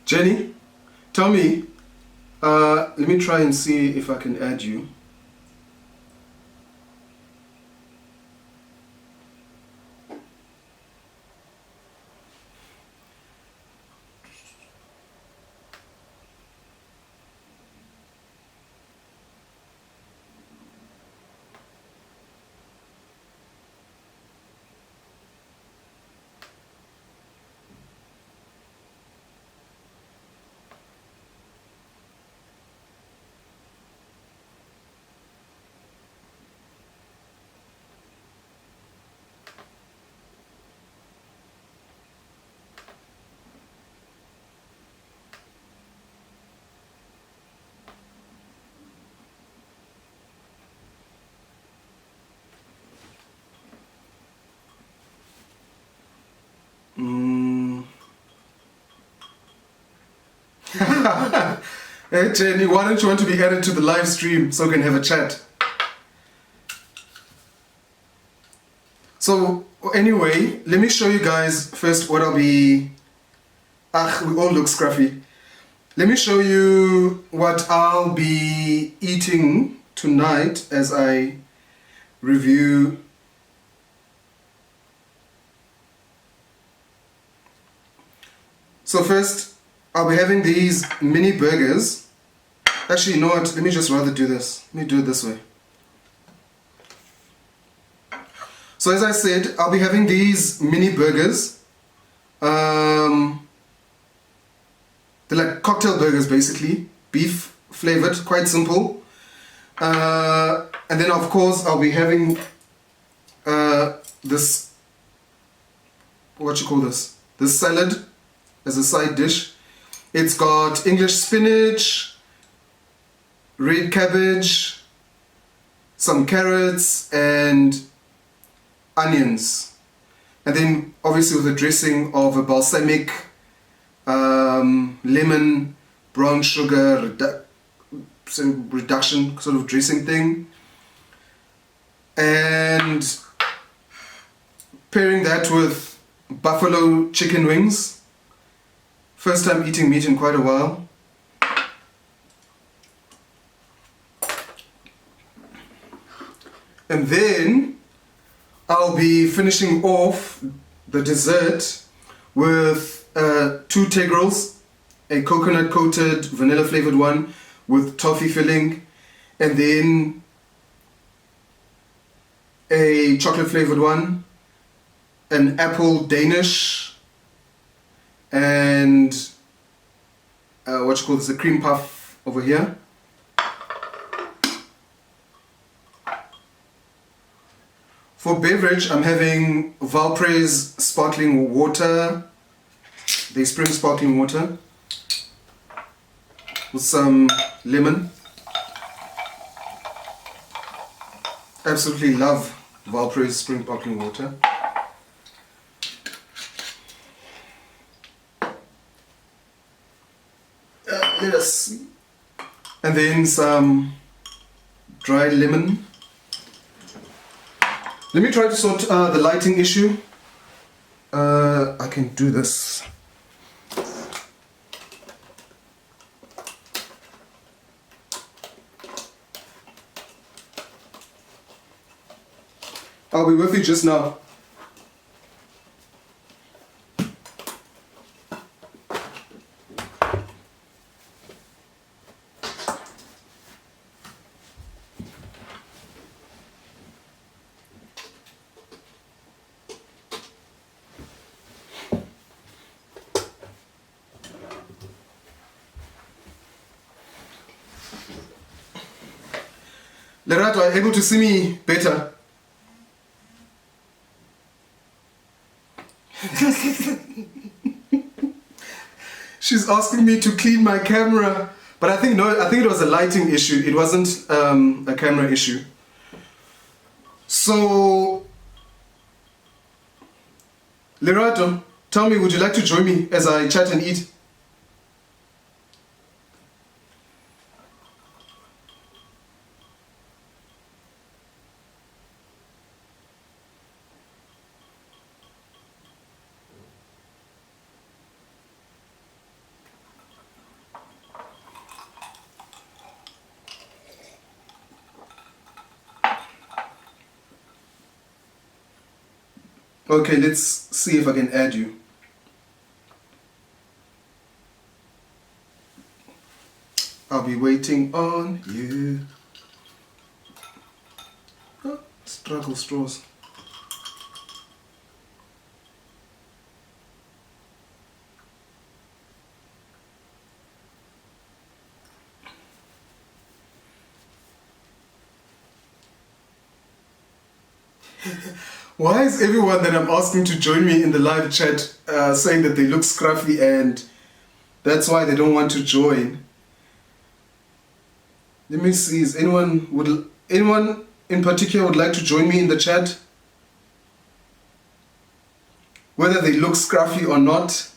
Jenny, tell me, let me try and see if I can add you. Hey Jenny, why don't you want to be added to the live stream so we can have a chat? So anyway, let me show you guys first what I'll be... we all look scruffy. Let me show you what I'll be eating tonight as I review. So first, I'll be having these mini burgers. Actually, you know what? Let me just rather do this. Let me do it this way. So as I said, I'll be having these mini burgers. They're like cocktail burgers basically. Beef flavored, quite simple. And then of course I'll be having this, what you call this? This salad as a side dish. It's got English spinach, red cabbage, some carrots and onions. And then obviously with a dressing of a balsamic, lemon, brown sugar, reduction sort of dressing thing. And pairing that with buffalo chicken wings. First time eating meat in quite a while. And then I'll be finishing off the dessert with 2 tegrals, a coconut coated vanilla flavored one with toffee filling, and then a chocolate flavored one, an apple Danish, and what you call this, a cream puff over here. For beverage, I'm having Valpre's sparkling water, the spring sparkling water, with some lemon. Absolutely love Valpre's spring sparkling water. Yes. And then some dried lemon. Let me try to sort the lighting issue. I can do this. I'll be with you just now. Lerato, are you able to see me better? She's asking me to clean my camera, but I think it was a lighting issue. It wasn't a camera issue. So, Lerato, tell me, would you like to join me as I chat and eat? Okay, let's see if I can add you. I'll be waiting on you. Oh, struggle straws. Why is everyone that I'm asking to join me in the live chat saying that they look scruffy and that's why they don't want to join? Let me see, is anyone in particular would like to join me in the chat? Whether they look scruffy or not.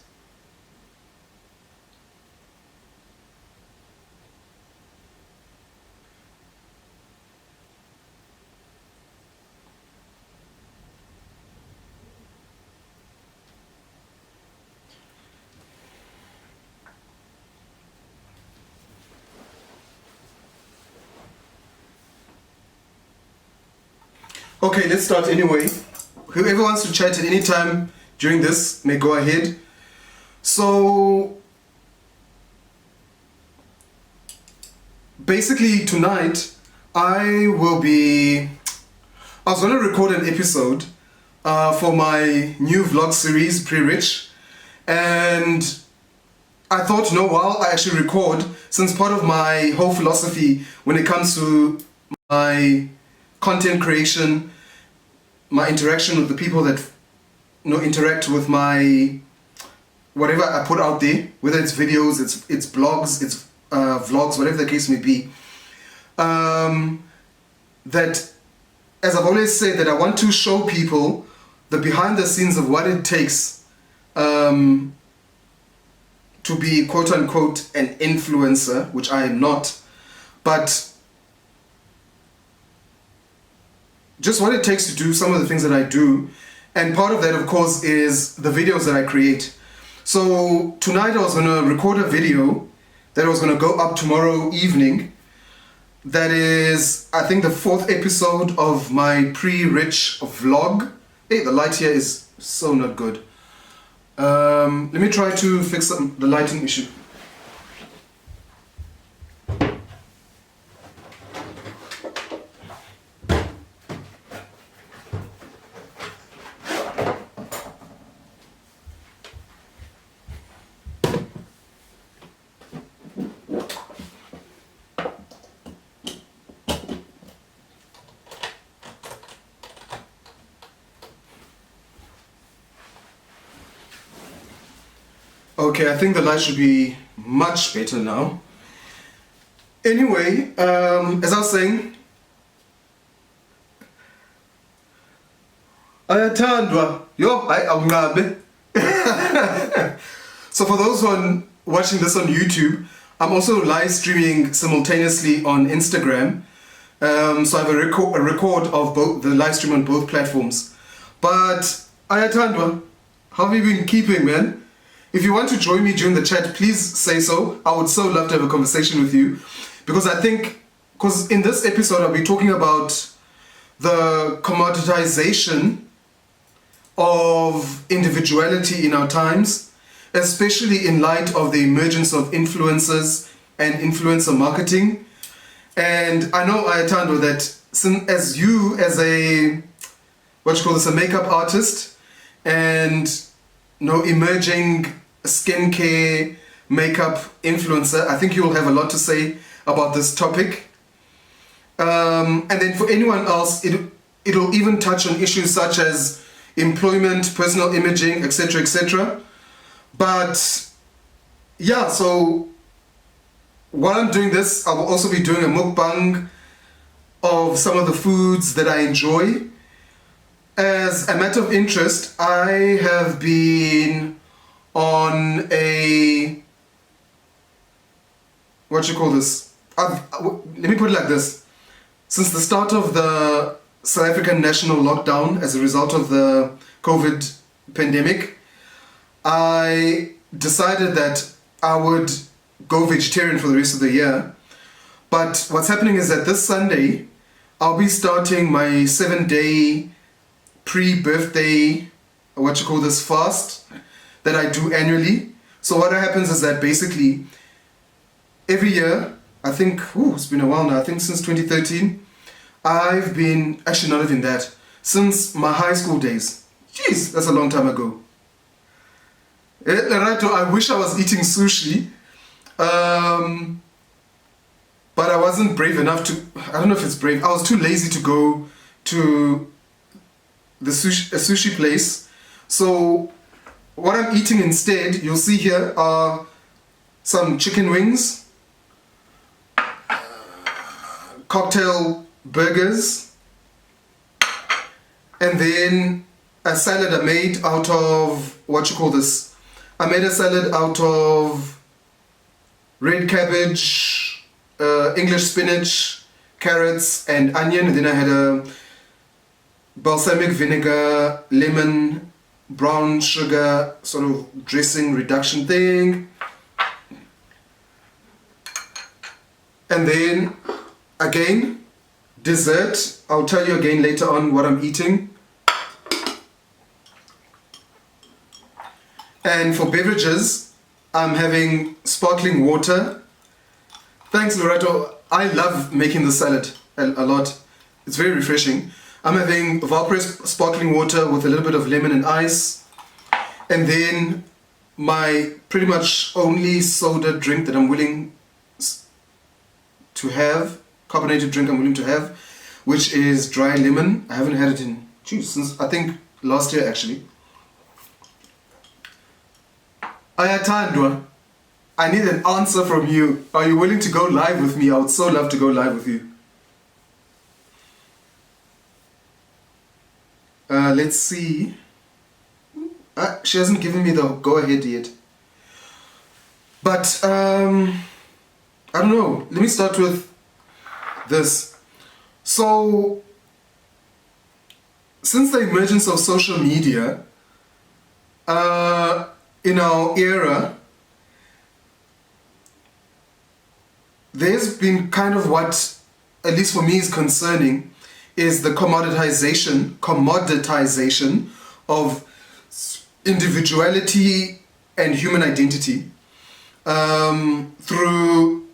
Okay, let's start anyway. Whoever wants to chat at any time during this may go ahead. So basically tonight I was going to record an episode for my new vlog series, preRICH, and I thought, no, while I actually record, since part of my whole philosophy when it comes to my content creation, my interaction with the people that interact with my whatever I put out there, whether it's videos, it's blogs, it's vlogs, whatever the case may be, that, as I've always said, that I want to show people the behind the scenes of what it takes to be quote unquote an influencer, which I am not, but just what it takes to do some of the things that I do. And part of that, of course, is the videos that I create. So tonight I was going to record a video that was going to go up tomorrow evening. That is, I think, the 4th episode of my preRICH vlog. Hey, the light here is so not good. Let me try to fix the lighting issue. Okay, I think the light should be much better now. Anyway, as I was saying, ayathandwa yo hayi awunqabe. So for those who are watching this on YouTube, I'm also live streaming simultaneously on Instagram. So I have a record of both the live stream on both platforms. But ayathandwa, how have you been keeping, man? If you want to join me during the chat, please say so. I would so love to have a conversation with you, because I think, because in this episode I'll be talking about the commoditization of individuality in our times, especially in light of the emergence of influencers and influencer marketing. And I know, Ayatando, that as you, as a, a makeup artist and emerging skincare makeup influencer, I think you'll have a lot to say about this topic. And then for anyone else, it'll even touch on issues such as employment, personal imaging, etc., etc. But yeah, so while I'm doing this, I will also be doing a mukbang of some of the foods that I enjoy. As a matter of interest, I have been on a, let me put it like this. Since the start of the South African national lockdown as a result of the COVID pandemic, I decided that I would go vegetarian for the rest of the year. But what's happening is that this Sunday, I'll be starting my 7-day pre-birthday fast that I do annually. So what happens is that basically every year, I think, it's been a while now, I think since 2013, I've been, actually not even that, since my high school days. Jeez, that's a long time ago. I wish I was eating sushi, but I wasn't brave enough to, I don't know if it's brave, I was too lazy to go to a sushi place. So what I'm eating instead, you'll see here, are some chicken wings, cocktail burgers, and then a salad I made out of, I made a salad out of red cabbage, English spinach, carrots and onion, and then I had a balsamic vinegar, lemon, brown sugar sort of dressing reduction thing. And then again, dessert. I'll tell you again later on what I'm eating. And for beverages, I'm having sparkling water. Thanks, Loretto. I love making the salad a lot. It's very refreshing. I'm having Valpress sparkling water with a little bit of lemon and ice. And then my pretty much only soda drink that I'm willing to have, carbonated drink I'm willing to have, which is dry lemon. I haven't had it since I think last year actually. Ayatandwa, I need an answer from you. Are you willing to go live with me? I would so love to go live with you. Let's see. She hasn't given me the go ahead yet. But I don't know. Let me start with this. So, since the emergence of social media in our era, there's been kind of what, at least for me, is concerning, is the commoditization of individuality and human identity through,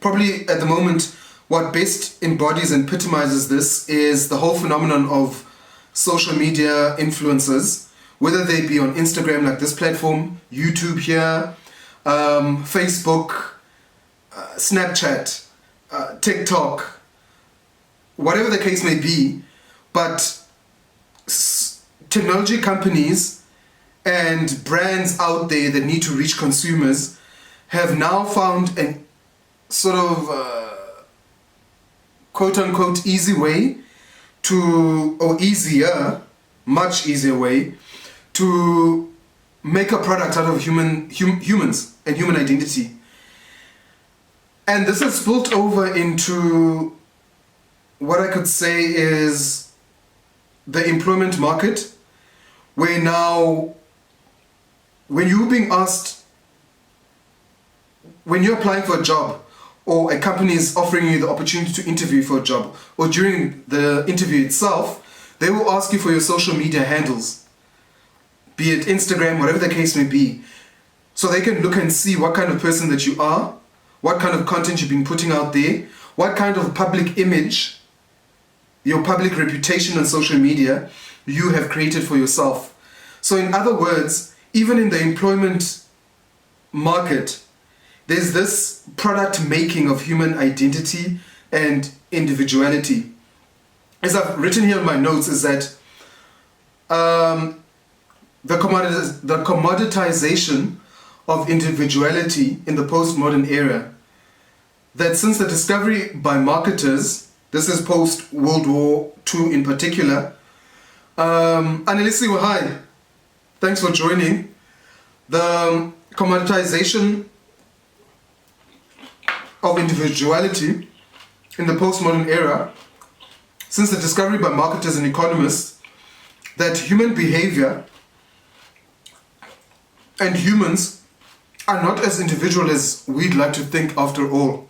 probably at the moment, what best embodies and epitomizes this is the whole phenomenon of social media influencers, whether they be on Instagram like this platform, YouTube here, Facebook, Snapchat, TikTok, whatever the case may be. But technology companies and brands out there that need to reach consumers have now found an sort of quote-unquote easy way to, or easier, much easier way to make a product out of humans and human identity. And this has spilled over into what I could say is the employment market, where now when you're being asked, when you're applying for a job, or a company is offering you the opportunity to interview for a job, or during the interview itself, they will ask you for your social media handles, be it Instagram, whatever the case may be, so they can look and see what kind of person that you are, what kind of content you've been putting out there, what kind of public image, your public reputation on social media you have created for yourself. So in other words, even in the employment market, there's this product making of human identity and individuality. As I've written here in my notes, is that the commoditization of individuality in the postmodern era, that since the discovery by marketers, this is post-World War II in particular, Annelisi, hi, thanks for joining. The commoditization of individuality in the postmodern era, since the discovery by marketers and economists that human behavior and humans are not as individual as we'd like to think after all.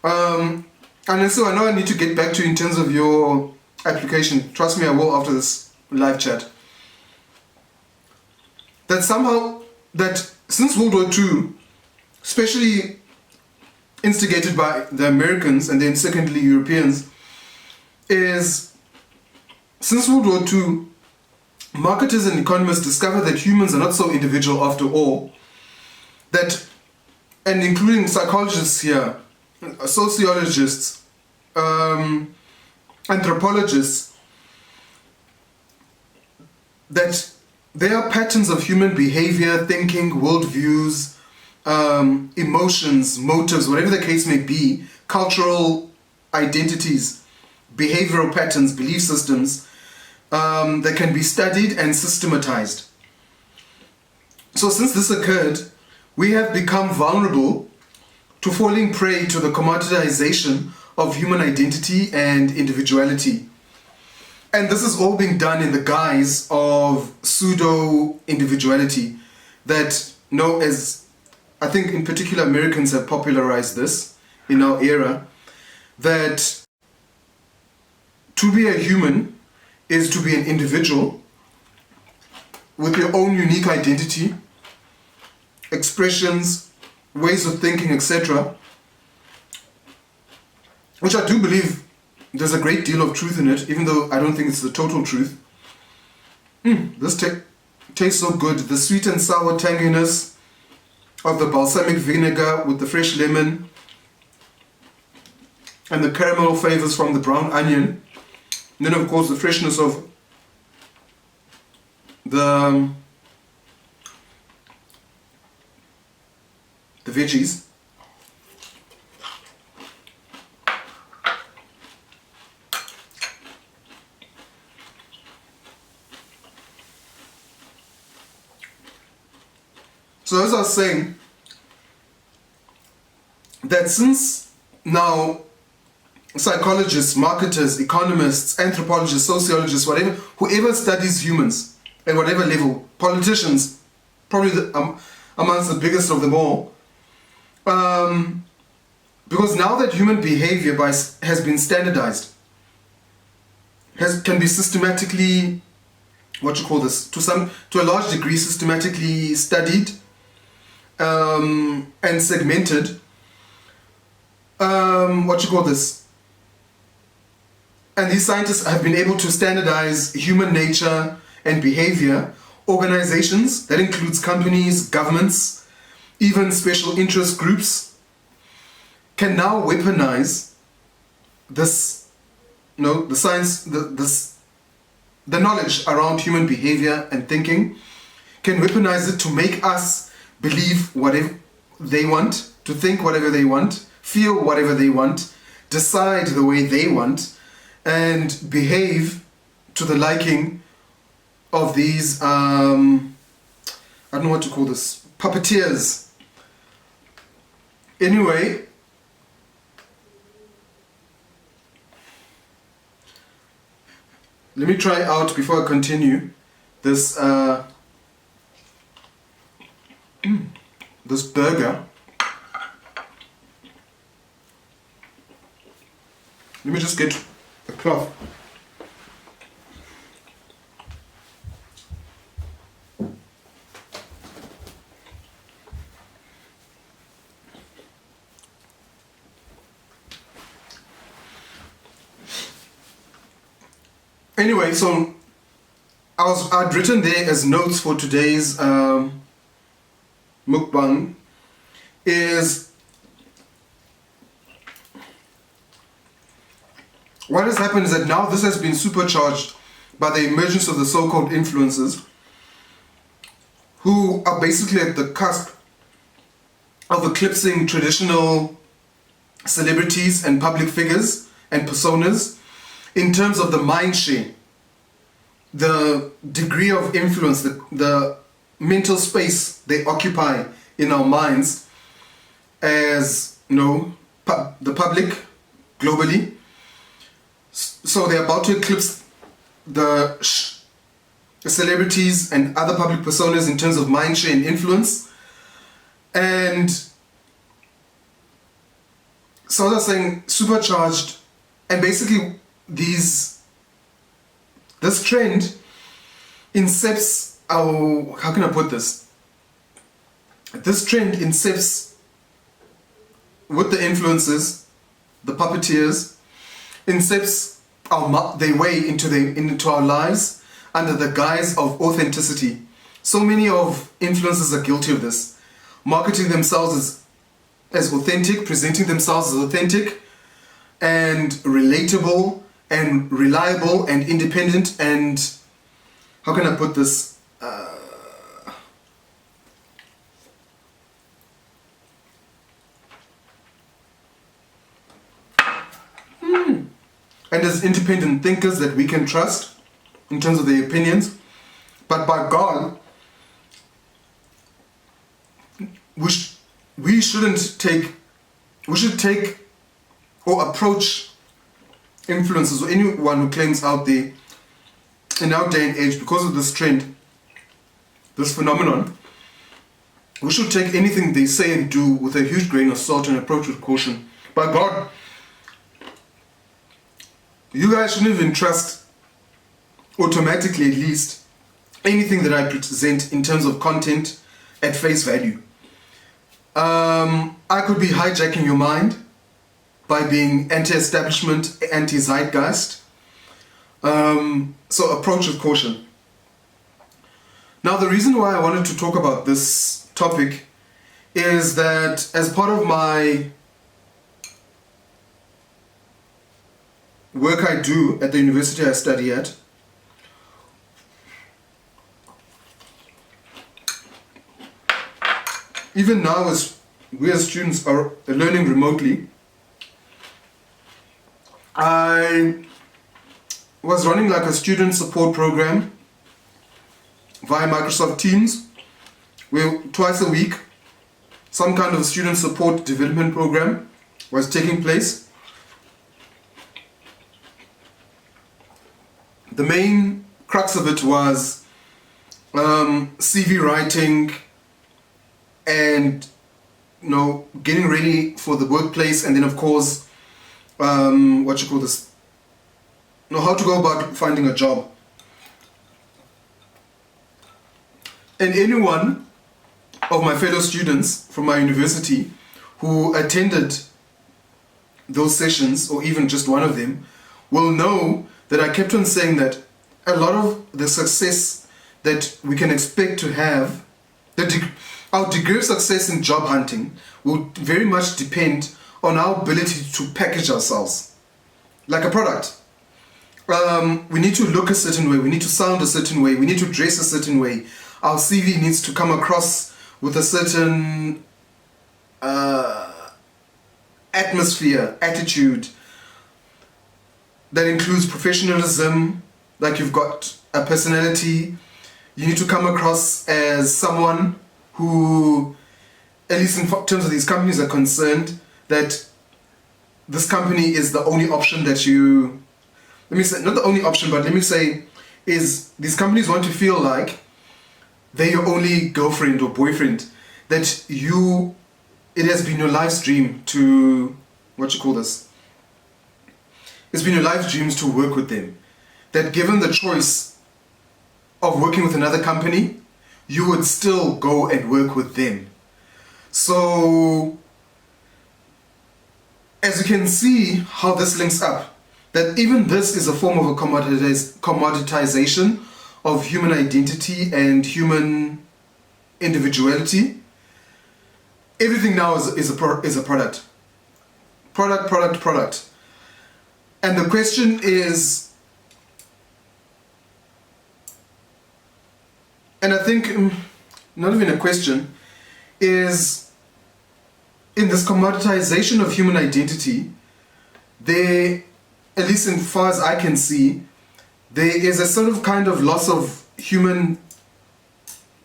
And so I know I need to get back to you in terms of your application. Trust me, I will after this live chat. that somehow, that since World War II, especially instigated by the Americans and then secondly Europeans, is since World War II, marketers and economists discovered that humans are not so individual after all, that, and including psychologists here, sociologists, anthropologists, that there are patterns of human behavior, thinking, worldviews, emotions, motives, whatever the case may be, cultural identities, behavioral patterns, belief systems, that can be studied and systematized. So since this occurred, we have become vulnerable to falling prey to the commoditization of human identity and individuality. And this is all being done in the guise of pseudo-individuality that, as I think in particular Americans have popularized this in our era, that to be a human is to be an individual with your own unique identity, expressions, ways of thinking, etc. Which I do believe there's a great deal of truth in it, even though I don't think it's the total truth. This tastes so good. The sweet and sour tanginess of the balsamic vinegar with the fresh lemon and the caramel flavors from the brown onion. And then of course the freshness of the veggies. So as I was saying, that since now psychologists, marketers, economists, anthropologists, sociologists, whatever, whoever studies humans at whatever level, politicians, probably amongst the biggest of them all, because now that human behavior has been standardized, can be systematically, to a large degree systematically studied and segmented, and these scientists have been able to standardize human nature and behavior. Organizations, that includes companies, governments, even special interest groups, can now weaponize this, the science, the knowledge around human behavior and thinking, can weaponize it to make us believe whatever they want, to think whatever they want, feel whatever they want, decide the way they want, and behave to the liking of these, I don't know what to call this, puppeteers. Anyway, let me try out, before I continue, this this burger. Let me just get a cloth. Anyway, so I'd written there as notes for today's mukbang is what has happened is that now this has been supercharged by the emergence of the so-called influencers, who are basically at the cusp of eclipsing traditional celebrities and public figures and personas in terms of the mind share, the degree of influence, the mental space they occupy in our minds as, the public globally. So they're about to eclipse the celebrities and other public personas in terms of mind share and influence. And so I was saying supercharged, and basically this trend incepts how can I put this? This trend incepts with the influencers, the puppeteers, incepts their way into our lives under the guise of authenticity. So many of influencers are guilty of this, marketing themselves as authentic, presenting themselves as authentic and relatable and reliable and independent and, how can I put this? And as independent thinkers that we can trust in terms of their opinions. But by God, we should take or approach influencers or anyone who claims out there in our day and age, because of this trend, this phenomenon, we should take anything they say and do with a huge grain of salt and approach with caution. By God, you guys shouldn't even trust, automatically at least, anything that I present in terms of content at face value. I could be hijacking your mind by being anti-establishment, anti-zeitgeist. So approach with caution. Now the reason why I wanted to talk about this topic is that as part of my work I do at the university I study at, even now as we as students are learning remotely, I was running like a student support program via Microsoft Teams, where twice a week some kind of student support development program was taking place. The main crux of it was CV writing and getting ready for the workplace, and then of course how to go about finding a job. And anyone of my fellow students from my university who attended those sessions, or even just one of them, will know that I kept on saying that a lot of the success that we can expect to have, our degree of success in job hunting, will very much depend on our ability to package ourselves like a product. We need to look a certain way, we need to sound a certain way, we need to dress a certain way. Our CV needs to come across with a certain atmosphere, attitude that includes professionalism, like you've got a personality. You need to come across as someone who, at least in terms of these companies are concerned, that this company is the only option that you, let me say, not the only option, but let me say, is these companies want to feel like they're your only girlfriend or boyfriend, that it has been your life's dream to, it's been your life's dreams to work with them. That given the choice of working with another company, you would still go and work with them. So, as you can see how this links up, that even this is a form of a commoditization of human identity and human individuality. Everything now is a product. Product. And the question is, and I think, not even a question, is in this commoditization of human identity, there, at least as far as I can see, there is a sort of kind of loss of human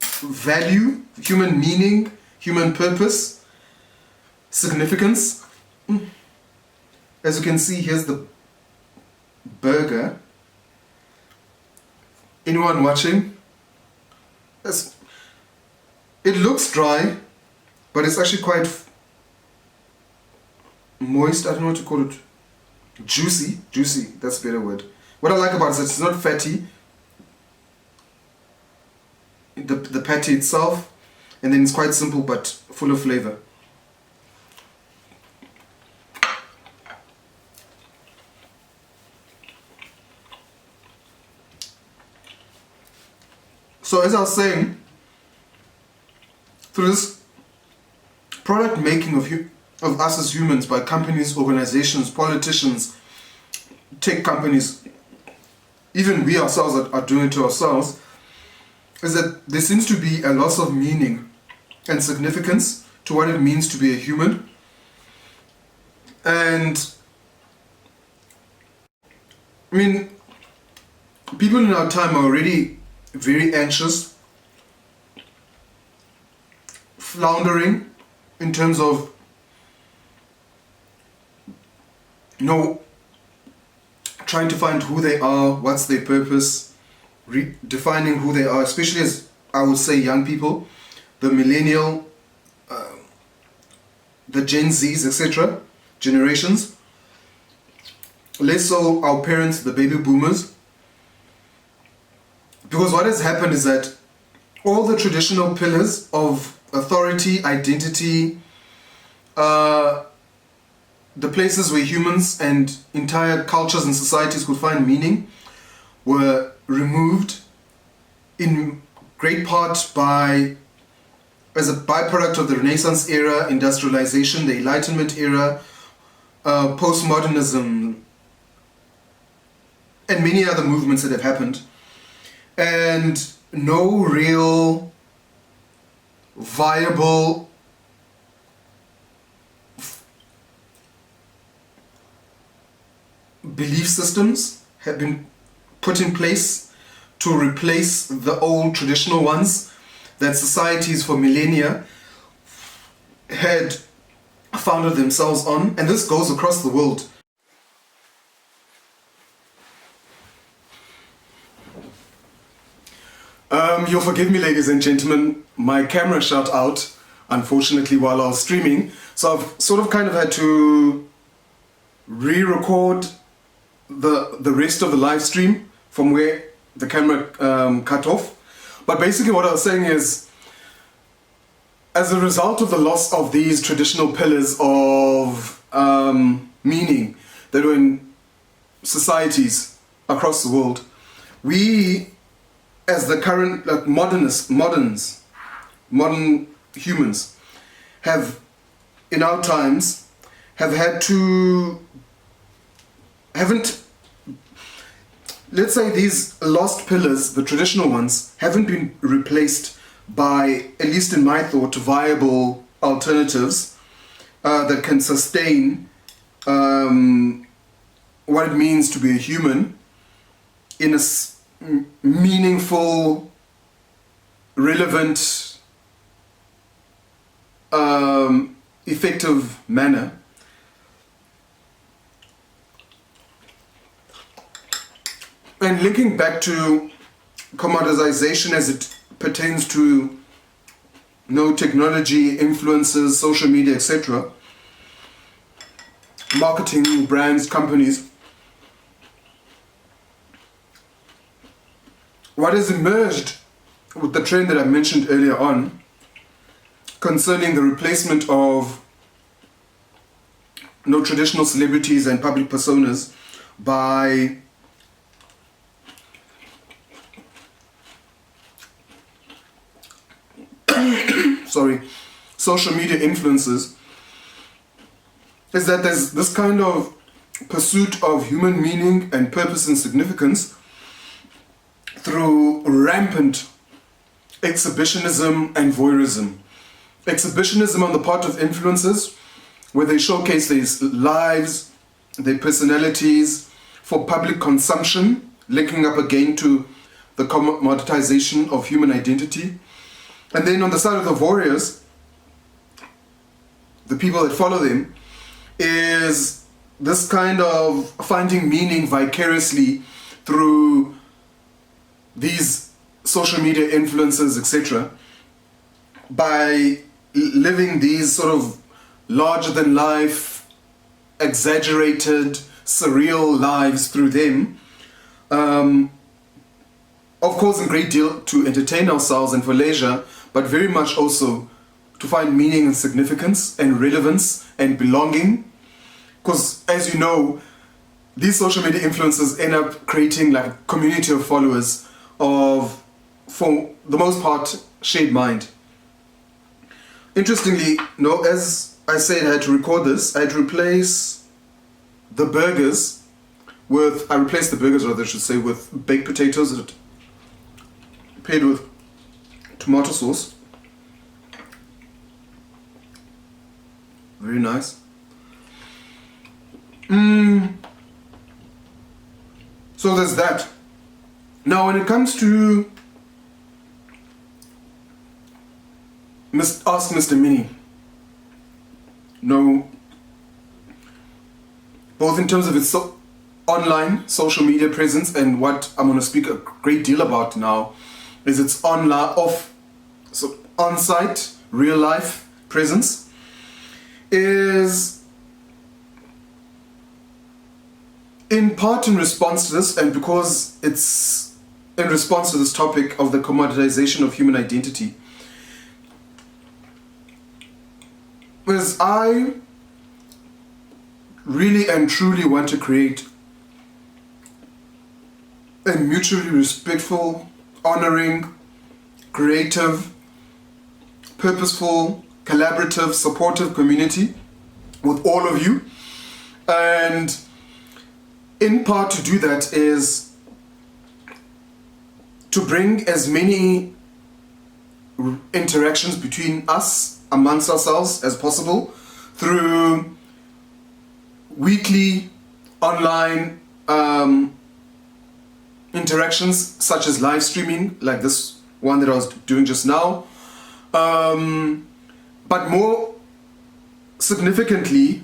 value, human meaning, human purpose, significance. As you can see, here's the burger. Anyone watching? It looks dry, but it's actually quite moist. I don't know what to call it. Juicy, that's a better word. What I like about it is it's not fatty. the patty itself, and then it's quite simple but full of flavor. So as I was saying, through this product making of us as humans by companies, organizations, politicians, tech companies, even we ourselves are doing it to ourselves, is that there seems to be a loss of meaning and significance to what it means to be a human. And I mean, people in our time are already very anxious, floundering in terms of trying to find who they are, what's their purpose, defining who they are, especially as I would say young people, the millennial, the Gen Zs, etc., generations, less so our parents, the baby boomers. Because what has happened is that all the traditional pillars of authority, identity, the places where humans and entire cultures and societies could find meaning were removed in great part as a byproduct of the Renaissance era, industrialization, the Enlightenment era, postmodernism, and many other movements that have happened. And no real viable belief systems have been put in place to replace the old traditional ones that societies for millennia had founded themselves on. And this goes across the world. You'll forgive me, ladies and gentlemen, my camera shut out, unfortunately, while I was streaming. So I've sort of kind of had to re-record the rest of the live stream from where the camera cut off. But basically what I was saying is, as a result of the loss of these traditional pillars of meaning that were in societies across the world, we, as the current modern humans, have in our times let's say these lost pillars, the traditional ones, haven't been replaced by, at least in my thought, viable alternatives that can sustain what it means to be a human in a meaningful, relevant, effective manner. And linking back to commoditization as it pertains to technology, influences, social media, etc., marketing, brands, companies, what has emerged with the trend that I mentioned earlier on concerning the replacement of traditional celebrities and public personas by social media influences, is that there's this kind of pursuit of human meaning and purpose and significance through rampant exhibitionism and voyeurism. Exhibitionism on the part of influencers, where they showcase their lives, their personalities for public consumption, linking up again to the commoditization of human identity. And then on the side of the warriors, the people that follow them, is this kind of finding meaning vicariously through these social media influencers, etc., by living these sort of larger than life, exaggerated, surreal lives through them, of course, a great deal to entertain ourselves and for leisure, but very much also to find meaning and significance and relevance and belonging. Because as you know, these social media influencers end up creating like a community of followers of, for the most part, shared mind. Interestingly, as I said, I had to record this, I had to replace the burgers with, I replaced the burgers, rather I should say, with baked potatoes that paired with tomato sauce. Very nice. So there's that. Now when it comes to Ask Mr. Mini, both in terms of its online social media presence, and what I'm going to speak a great deal about now is its on-site, real life presence, is in part in response to this, and because it's in response to this topic of the commoditization of human identity. Whereas I really and truly want to create a mutually respectful, honoring, creative, purposeful, collaborative, supportive community with all of you. And in part to do that is to bring as many interactions between us, amongst ourselves, as possible through weekly online interactions such as live streaming, like this one that I was doing just now. But more significantly,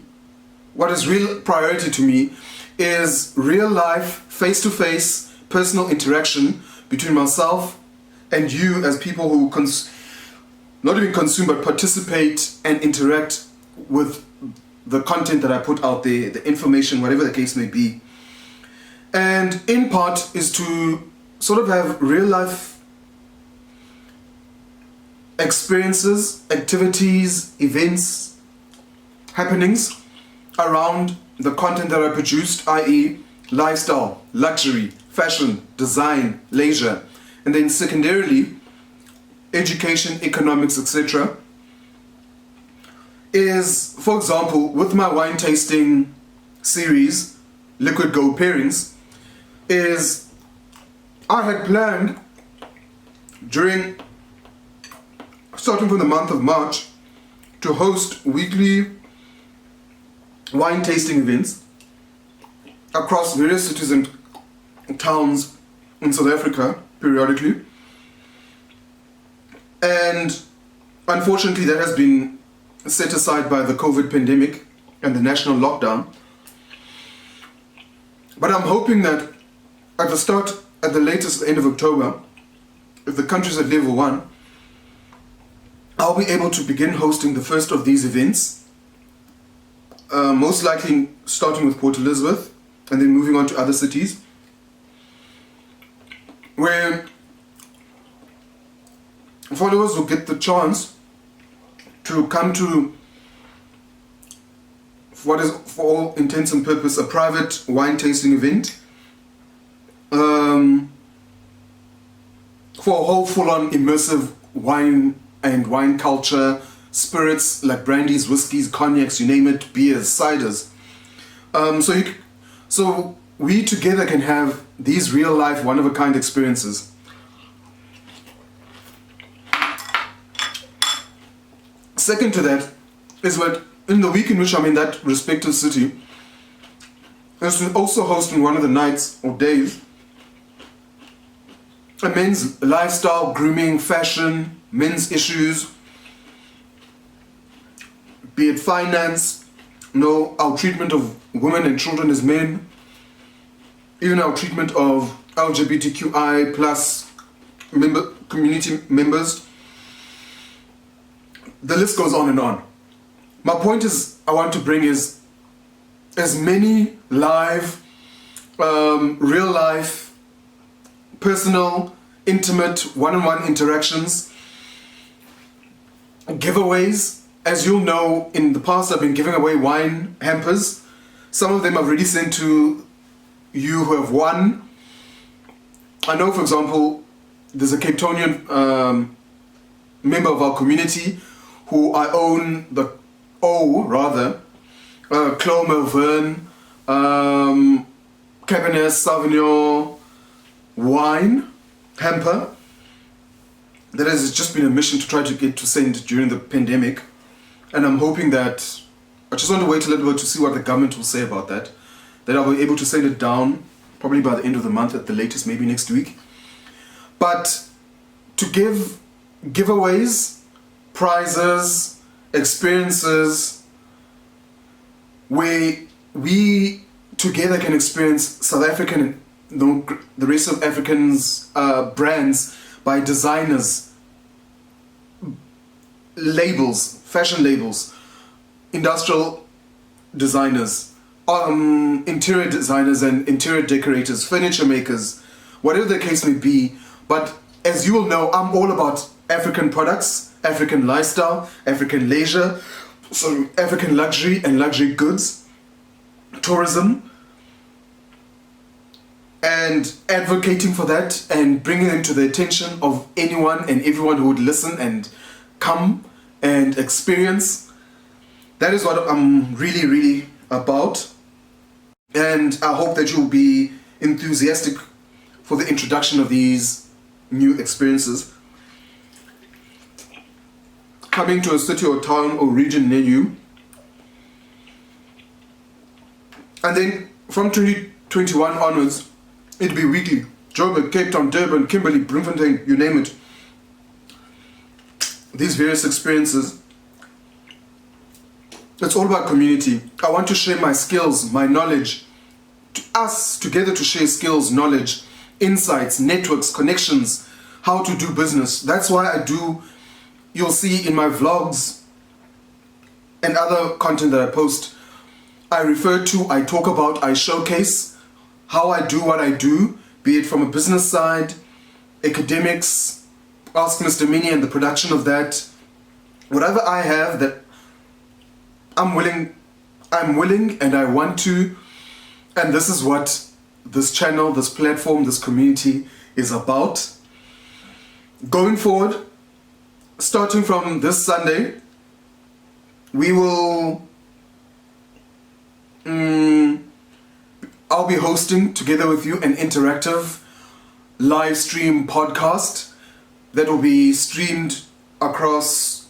what is real priority to me is real life, face-to-face, personal interaction between myself and you as people who not even consume but participate and interact with the content that I put out there, the information, whatever the case may be. And in part is to sort of have real life experiences, activities, events, happenings around the content that I produced, i.e. lifestyle, luxury, fashion, design, leisure, and then secondarily education, economics, etc. is, for example, with my wine tasting series, Liquid Gold Pairings, is I had planned starting from the month of March, to host weekly wine tasting events across various cities and towns in South Africa periodically. And unfortunately that has been set aside by the COVID pandemic and the national lockdown. But I'm hoping that at the latest end of October, if the country's at level 1, I'll be able to begin hosting the first of these events, most likely starting with Port Elizabeth and then moving on to other cities, where followers will get the chance to come to what is, for all intents and purposes, a private wine tasting event for a whole full-on immersive wine and wine culture, spirits like brandies, whiskies, cognacs, you name it, beers, ciders. So we together can have these real-life, one-of-a-kind experiences. Second to that is that in the week in which I'm in that respective city, is to also host on one of the nights or days a men's lifestyle, grooming, fashion, men's issues, be it finance, our treatment of women and children as men, even our treatment of LGBTQI plus community members. The list goes on and on. My point is, I want to bring is as many live, real life, personal intimate one-on-one interactions, giveaways. As you'll know, in the past I've been giving away wine hampers. Some of them I've already sent to you who have won. I know, for example, there's a Cape Townian member of our community who I own the Clos Melverne Cabernet Sauvignon wine hamper that has just been a mission to try to get to send during the pandemic, and I'm hoping that I just want to wait a little bit to see what the government will say about that I'll be able to send it down probably by the end of the month at the latest, maybe next week. But to give giveaways, prizes, experiences where we together can experience South African and the rest of Africans' brands by designers, labels, fashion labels, industrial designers, interior designers and interior decorators, furniture makers, whatever the case may be. But as you will know, I'm all about African products, African lifestyle, African leisure, so African luxury and luxury goods, tourism, and advocating for that and bringing them to the attention of anyone and everyone who would listen and come and experience. That is what I'm really, really about. And I hope that you'll be enthusiastic for the introduction of these new experiences. Coming to a city or town or region near you. And then from 2021 onwards, it'll be weekly. Joburg, Cape Town, Durban, Kimberley, Bloemfontein, you name it. These various experiences. It's all about community. I want to share my skills, my knowledge. Us together to share skills, knowledge, insights, networks, connections, how to do business. That's why I do, you'll see in my vlogs and other content that I post, I refer to, I talk about, I showcase how I do what I do, be it from a business side, academics, Ask Mr. Mini and the production of that. Whatever I have that I'm willing and I want to, and this is what this channel, this platform, this community is about. Going forward, starting from this Sunday, we will I'll be hosting together with you an interactive live stream podcast that will be streamed across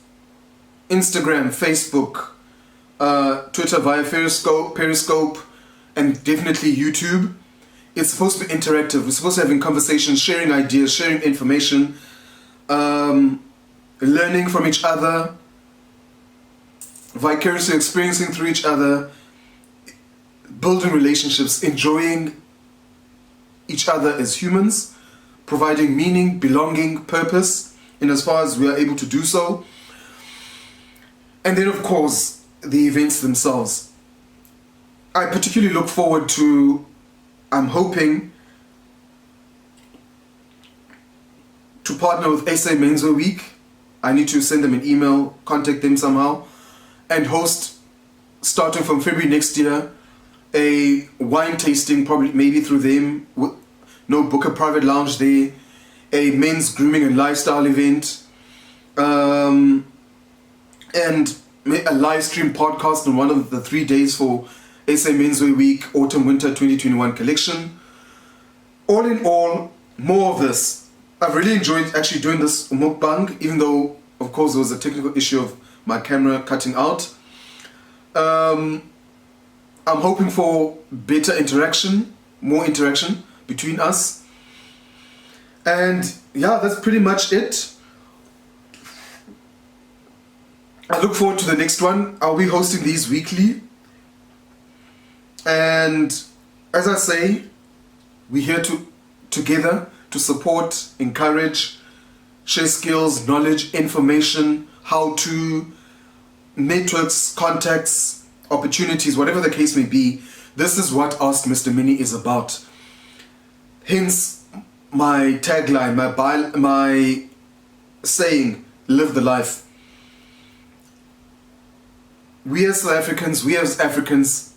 Instagram, Facebook, Twitter via Periscope, and definitely YouTube. It's supposed to be interactive. We're supposed to have conversations, sharing ideas, sharing information, learning from each other, vicariously experiencing through each other, building relationships, enjoying each other as humans, providing meaning, belonging, purpose, in as far as we are able to do so. And then, of course, the events themselves. I particularly look forward to, I'm hoping to partner with SA Menswear Week. I need to send them an email, contact them somehow, and host, starting from February next year, a wine tasting, probably maybe through them, book a private lounge there, a men's grooming and lifestyle event, and a live stream podcast on one of the 3 days for SA Menswear Week Autumn Winter 2021 collection. All in all, more of this. I've really enjoyed actually doing this mukbang, even though of course there was a technical issue of my camera cutting out. I'm hoping for better interaction, more interaction between us. And yeah, that's pretty much it. I look forward to the next one. I'll be hosting these weekly. And as I say, we're here together to support, encourage, share skills, knowledge, information, how to, networks, contacts, opportunities, whatever the case may be. This is what Ask Mr. Mini is about. Hence my tagline, my saying, live the life. We as South Africans, we as Africans,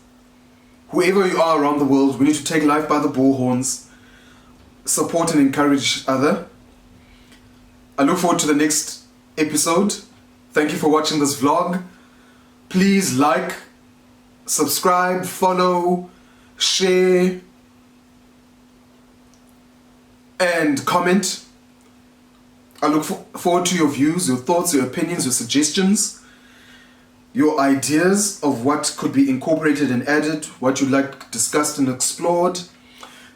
whoever you are around the world, we need to take life by the bullhorns, support and encourage each other. I look forward to the next episode. Thank you for watching this vlog. Please like, subscribe, follow, share, and comment. I look forward to your views, your thoughts, your opinions, your suggestions, your ideas of what could be incorporated and added, what you'd like discussed and explored.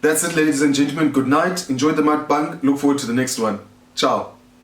That's it, ladies and gentlemen. Good night. Enjoy the mukbang. Look forward to the next one. Ciao.